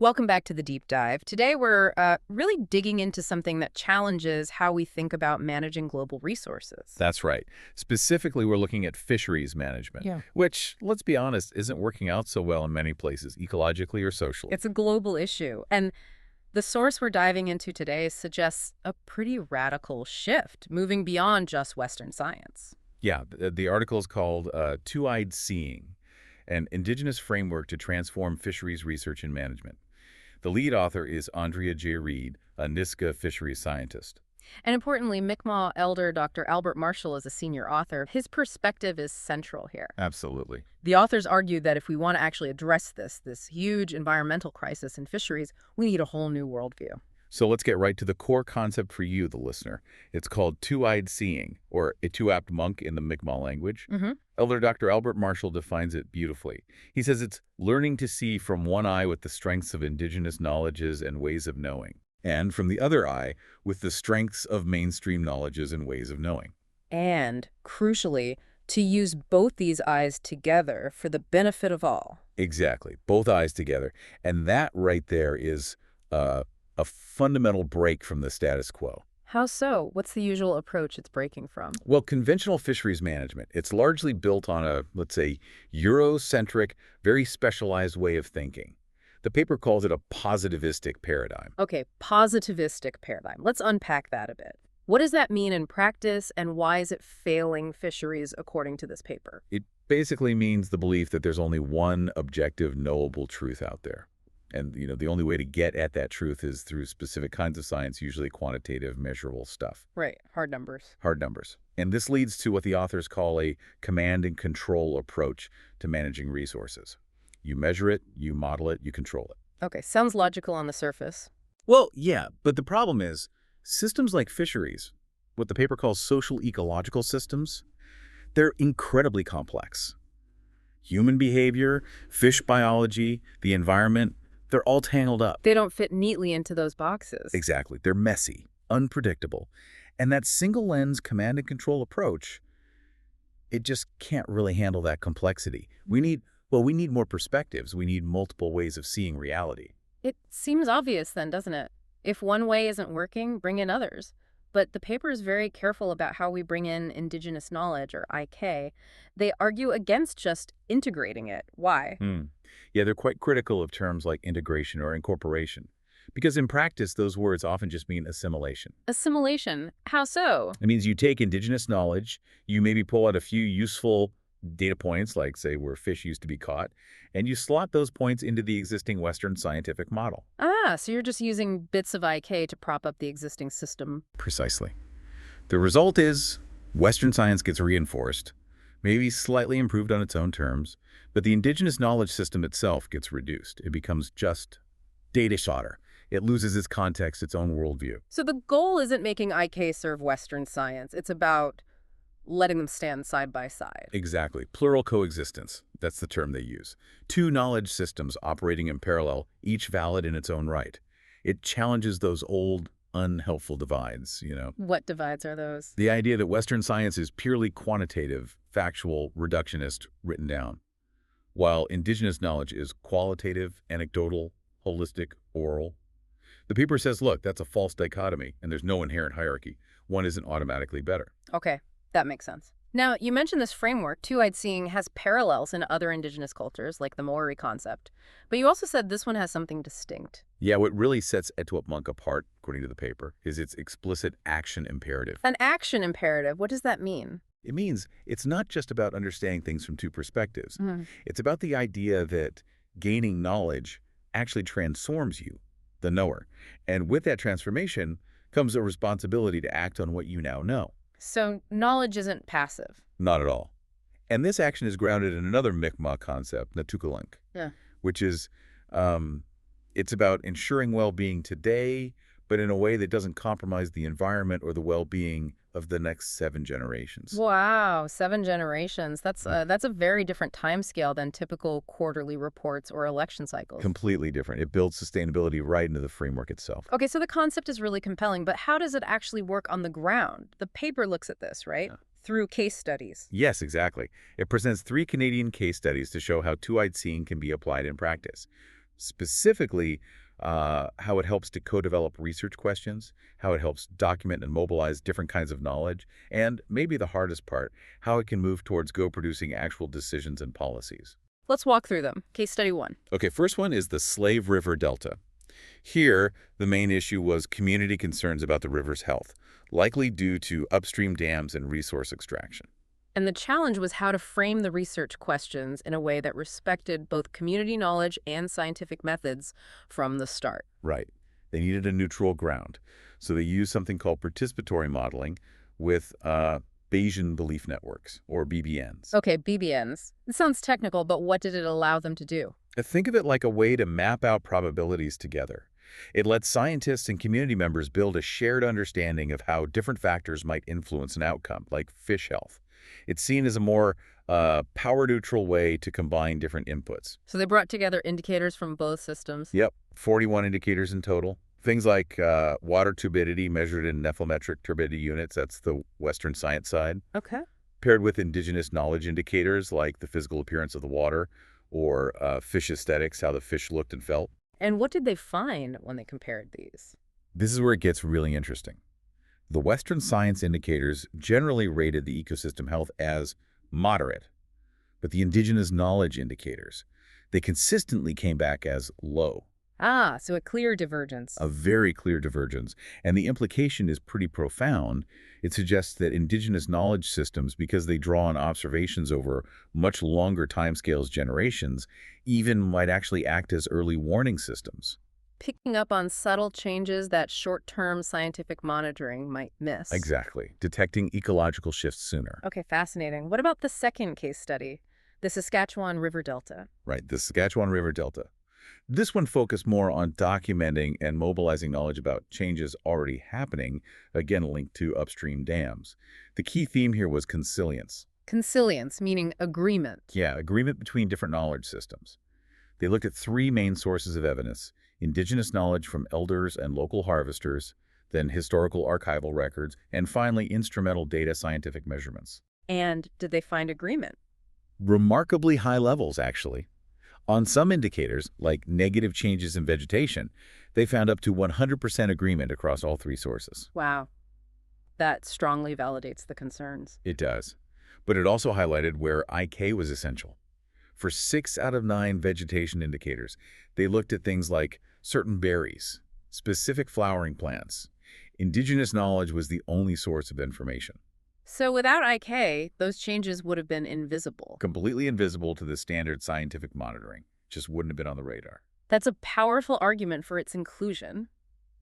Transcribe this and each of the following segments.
Welcome back to the deep dive. Today we're really digging into something that challenges how we think about managing global resources. That's right. Specifically, we're looking at fisheries management, Yeah. which, let's be honest, isn't working out so well in many places, ecologically or socially. It's a global issue, and the source we're diving into today suggests a pretty radical shift, moving beyond just Western science. Yeah, the article is called Two-Eyed Seeing, an Indigenous framework to transform fisheries research and management. The lead author is Andrea J. Reid, a Niska fisheries scientist. And importantly, Mi'kmaq elder Dr. Albert Marshall is a senior author. His perspective is central here. Absolutely. The authors argue that if we want to actually address this huge environmental crisis in fisheries, we need a whole new worldview. So let's get right to the core concept for you, the listener. It's called two-eyed seeing, or a two-apt monk in the Mi'kmaq language. Elder Dr. Albert Marshall defines it beautifully. He says it's learning to see from one eye with the strengths of indigenous knowledges and ways of knowing, and from the other eye with the strengths of mainstream knowledges and ways of knowing. And, crucially, to use both these eyes together for the benefit of all. Exactly, both eyes together. And that right there is a fundamental break from the status quo. How so? What's the usual approach it's breaking from? Well, conventional fisheries management, it's largely built on a, let's say, Eurocentric, very specialized way of thinking. The paper calls it a positivistic paradigm. Okay, positivistic paradigm. Let's unpack that a bit. What does that mean in practice, and why is it failing fisheries according to this paper? It basically means the belief that there's only one objective, knowable truth out there. And, the only way to get at that truth is through specific kinds of science, usually quantitative, measurable stuff. Right, hard numbers. Hard numbers. And this leads to what the authors call a command and control approach to managing resources. You measure it, you model it, you control it. Okay, sounds logical on the surface. Well, yeah, but the problem is systems like fisheries, what the paper calls social ecological systems, they're incredibly complex. Human behavior, fish biology, the environment, they're all tangled up. They don't fit neatly into those boxes. Exactly. They're messy, unpredictable. And that single lens command and control approach, it just can't really handle that complexity. We need more perspectives. We need multiple ways of seeing reality. It seems obvious then, doesn't it? If one way isn't working, bring in others. But the paper is very careful about how we bring in Indigenous knowledge, or IK. They argue against just integrating it. Why? Yeah, they're quite critical of terms like integration or incorporation, because in practice, those words often just mean assimilation. Assimilation. How so? It means you take indigenous knowledge, you maybe pull out a few useful data points, like, say, where fish used to be caught, and you slot those points into the existing Western scientific model. Ah, so you're just using bits of IK to prop up the existing system. Precisely. The result is Western science gets reinforced, maybe slightly improved on its own terms, but the indigenous knowledge system itself gets reduced. It becomes just data shorter. It loses its context, its own worldview. So the goal isn't making IK serve Western science. It's about letting them stand side by side. Exactly. Plural coexistence. That's the term they use. Two knowledge systems operating in parallel, each valid in its own right. It challenges those old, unhelpful divides, What divides are those? The idea that Western science is purely quantitative, factual, reductionist, written down, while indigenous knowledge is qualitative, anecdotal, holistic, oral. The paper says, look, that's a false dichotomy, and there's no inherent hierarchy. One isn't automatically better. Okay, that makes sense. Now, you mentioned this framework, two-eyed seeing, has parallels in other indigenous cultures, like the Maori concept. But you also said this one has something distinct. Yeah, what really sets Etuap Monk apart, according to the paper, is its explicit action imperative. An action imperative, what does that mean? It means it's not just about understanding things from two perspectives. It's about the idea that gaining knowledge actually transforms you, the knower. And with that transformation comes a responsibility to act on what you now know. So knowledge isn't passive. Not at all. And this action is grounded in another Mi'kmaq concept, Natukalunk, which is it's about ensuring well-being today, but in a way that doesn't compromise the environment or the well-being of the next 7 generations. Wow, 7 generations. That's a very different time scale than typical quarterly reports or election cycles. Completely different. It builds sustainability right into the framework itself. Okay, so the concept is really compelling, but how does it actually work on the ground? The paper looks at this, right? Through case studies. Yes, exactly. It presents 3 Canadian case studies to show how two-eyed seeing can be applied in practice. specifically how it helps to co-develop research questions, how it helps document and mobilize different kinds of knowledge, and maybe the hardest part, how it can move towards producing actual decisions and policies. Let's walk through them. Case study 1. Okay, first one is the Slave River Delta. Here, the main issue was community concerns about the river's health, likely due to upstream dams and resource extraction. And the challenge was how to frame the research questions in a way that respected both community knowledge and scientific methods from the start. Right. They needed a neutral ground, so they used something called participatory modeling with Bayesian belief networks, or BBNs. Okay, BBNs. It sounds technical, but what did it allow them to do? Think of it like a way to map out probabilities together. It lets scientists and community members build a shared understanding of how different factors might influence an outcome, like fish health. It's seen as a more power-neutral way to combine different inputs. So they brought together indicators from both systems. Yep, 41 indicators in total. Things like water turbidity measured in nephelometric turbidity units, that's the Western science side, Okay. paired with indigenous knowledge indicators like the physical appearance of the water or fish aesthetics, how the fish looked and felt. And what did they find when they compared these? This is where it gets really interesting. The Western science indicators generally rated the ecosystem health as moderate, but the indigenous knowledge indicators, they consistently came back as low. Ah, so a clear divergence. A very clear divergence. And the implication is pretty profound. It suggests that indigenous knowledge systems, because they draw on observations over much longer timescales, generations, even might actually act as early warning systems. Picking up on subtle changes that short-term scientific monitoring might miss. Exactly. Detecting ecological shifts sooner. Okay, fascinating. What about the second case study, the Saskatchewan River Delta? Right, the Saskatchewan River Delta. This one focused more on documenting and mobilizing knowledge about changes already happening, again linked to upstream dams. The key theme here was consilience. Consilience, meaning agreement. Yeah, agreement between different knowledge systems. They looked at three main sources of evidence: indigenous knowledge from elders and local harvesters, then historical archival records, and finally instrumental data scientific measurements. And did they find agreement? Remarkably high levels, actually. On some indicators, like negative changes in vegetation, they found up to 100% agreement across all three sources. Wow. That strongly validates the concerns. It does. But it also highlighted where IK was essential. For 6 out of 9 vegetation indicators, they looked at things like certain berries, specific flowering plants. Indigenous knowledge was the only source of information. So without IK, those changes would have been invisible. Completely invisible to the standard scientific monitoring. Just wouldn't have been on the radar. That's a powerful argument for its inclusion.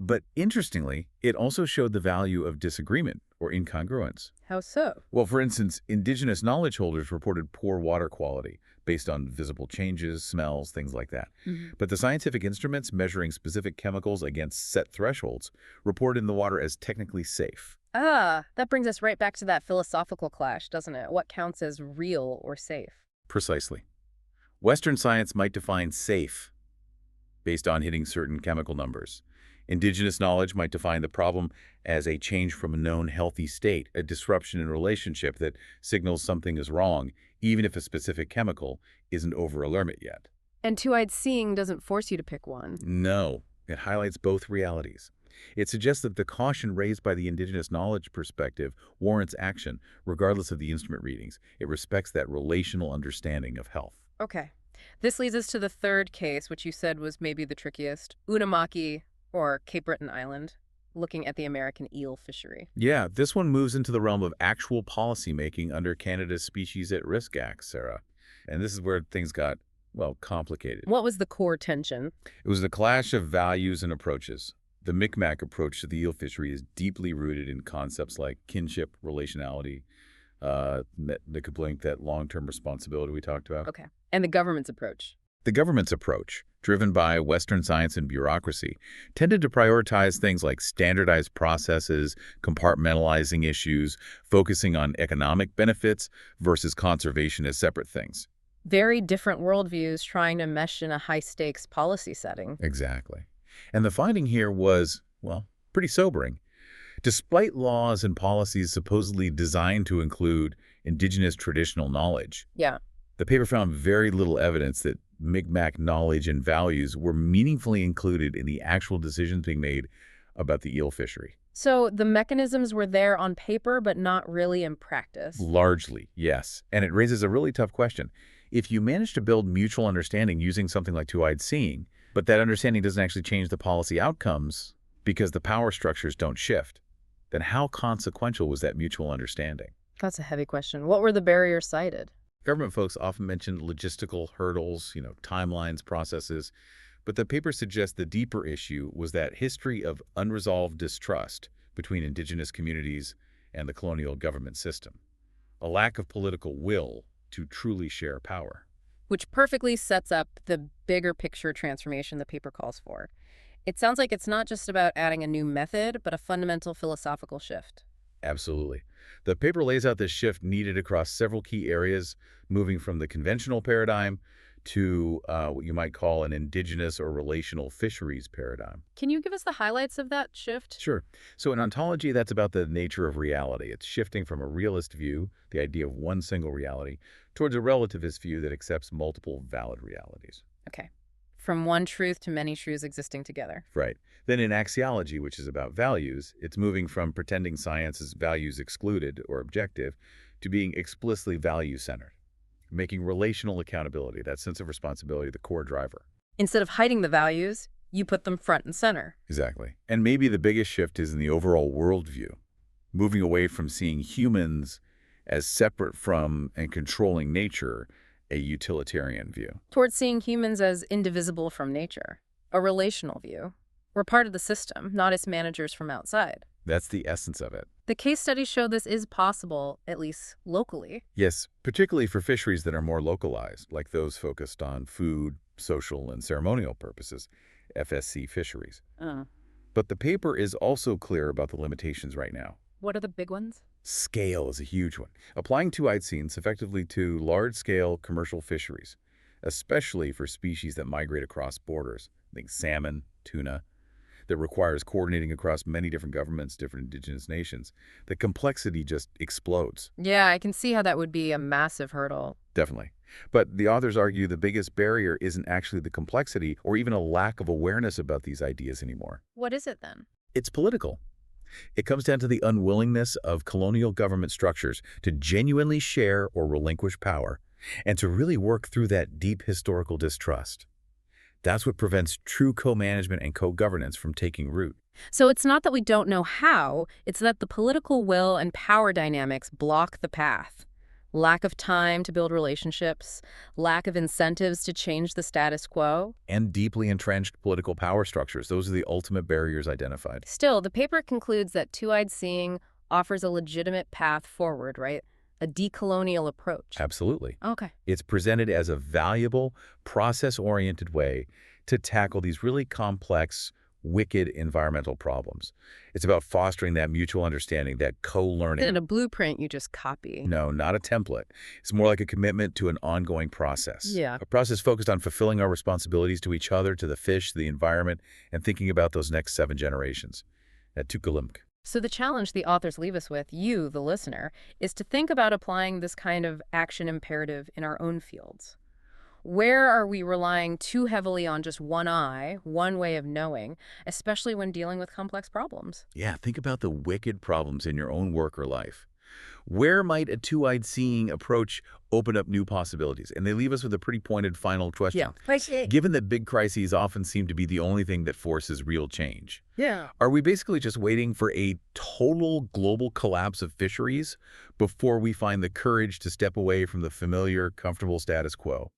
But interestingly, it also showed the value of disagreement or incongruence. How so? Well, for instance, indigenous knowledge holders reported poor water quality based on visible changes, smells, things like that. But the scientific instruments measuring specific chemicals against set thresholds reported the water as technically safe. Ah, that brings us right back to that philosophical clash, doesn't it? What counts as real or safe? Precisely. Western science might define safe based on hitting certain chemical numbers. Indigenous knowledge might define the problem as a change from a known healthy state, a disruption in relationship that signals something is wrong, even if a specific chemical isn't over a limit yet. And two-eyed seeing doesn't force you to pick one. No, it highlights both realities. It suggests that the caution raised by the indigenous knowledge perspective warrants action, regardless of the instrument readings. It respects that relational understanding of health. Okay. This leads us to the third case, which you said was maybe the trickiest, Unamaki, or Cape Breton Island, looking at the American eel fishery. Yeah, this one moves into the realm of actual policymaking under Canada's Species at Risk Act, Sarah. And this is where things got, well, complicated. What was the core tension? It was the clash of values and approaches. The Mi'kmaq approach to the eel fishery is deeply rooted in concepts like kinship, relationality, that long-term responsibility we talked about. Okay. And the government's approach? The government's approach, driven by Western science and bureaucracy, tended to prioritize things like standardized processes, compartmentalizing issues, focusing on economic benefits versus conservation as separate things. Very different worldviews trying to mesh in a high-stakes policy setting. Exactly. And the finding here was, well, pretty sobering. Despite laws and policies supposedly designed to include indigenous traditional knowledge, Yeah. the paper found very little evidence that Mi'kmaq knowledge and values were meaningfully included in the actual decisions being made about the eel fishery. So the mechanisms were there on paper, but not really in practice. Largely, yes. And it raises a really tough question. If you manage to build mutual understanding using something like two-eyed seeing, but that understanding doesn't actually change the policy outcomes because the power structures don't shift, then how consequential was that mutual understanding? That's a heavy question. What were the barriers cited? Government folks often mention logistical hurdles, timelines, processes, but the paper suggests the deeper issue was that history of unresolved distrust between indigenous communities and the colonial government system, a lack of political will to truly share power. Which perfectly sets up the bigger picture transformation the paper calls for. It sounds like it's not just about adding a new method, but a fundamental philosophical shift. Absolutely. The paper lays out this shift needed across several key areas, moving from the conventional paradigm to what you might call an indigenous or relational fisheries paradigm. Can you give us the highlights of that shift? Sure. So in ontology, that's about the nature of reality. It's shifting from a realist view, the idea of one single reality, towards a relativist view that accepts multiple valid realities. Okay. From one truth to many truths existing together. Right. Then in axiology, which is about values, it's moving from pretending science is values excluded or objective to being explicitly value-centered, making relational accountability, that sense of responsibility, the core driver. Instead of hiding the values, you put them front and center. Exactly. And maybe the biggest shift is in the overall worldview, moving away from seeing humans as separate from and controlling nature, a utilitarian view. Towards seeing humans as indivisible from nature. A relational view. We're part of the system, not its managers from outside. That's the essence of it. The case studies show this is possible, at least locally. Yes, particularly for fisheries that are more localized, like those focused on food, social, and ceremonial purposes, FSC fisheries. But the paper is also clear about the limitations right now. What are the big ones? Scale is a huge one. Applying two-eyed scenes effectively to large-scale commercial fisheries, especially for species that migrate across borders, think salmon, tuna, that requires coordinating across many different governments, different indigenous nations, the complexity just explodes. Yeah, I can see how that would be a massive hurdle. Definitely. But the authors argue the biggest barrier isn't actually the complexity or even a lack of awareness about these ideas anymore. What is it then? It's political. It comes down to the unwillingness of colonial government structures to genuinely share or relinquish power and to really work through that deep historical distrust. That's what prevents true co-management and co-governance from taking root. So it's not that we don't know how, it's that the political will and power dynamics block the path. Lack of time to build relationships, lack of incentives to change the status quo. And deeply entrenched political power structures. Those are the ultimate barriers identified. Still, the paper concludes that two-eyed seeing offers a legitimate path forward, right? A decolonial approach. Absolutely. Okay. It's presented as a valuable, process-oriented way to tackle these really complex, wicked environmental problems. It's about fostering that mutual understanding, that co-learning. Isn't a blueprint you just copy? No, not a template. It's more like a commitment to an ongoing process. Yeah. A process focused on fulfilling our responsibilities to each other, to the fish, to the environment, and thinking about those next 7 generations. At Tukalimk. So the challenge the authors leave us with, you, the listener, is to think about applying this kind of action imperative in our own fields. Where are we relying too heavily on just one eye, one way of knowing, especially when dealing with complex problems? Yeah, think about the wicked problems in your own work or life. Where might a two-eyed seeing approach open up new possibilities? And they leave us with a pretty pointed final question. Yeah. Given that big crises often seem to be the only thing that forces real change, Yeah. are we basically just waiting for a total global collapse of fisheries before we find the courage to step away from the familiar, comfortable status quo?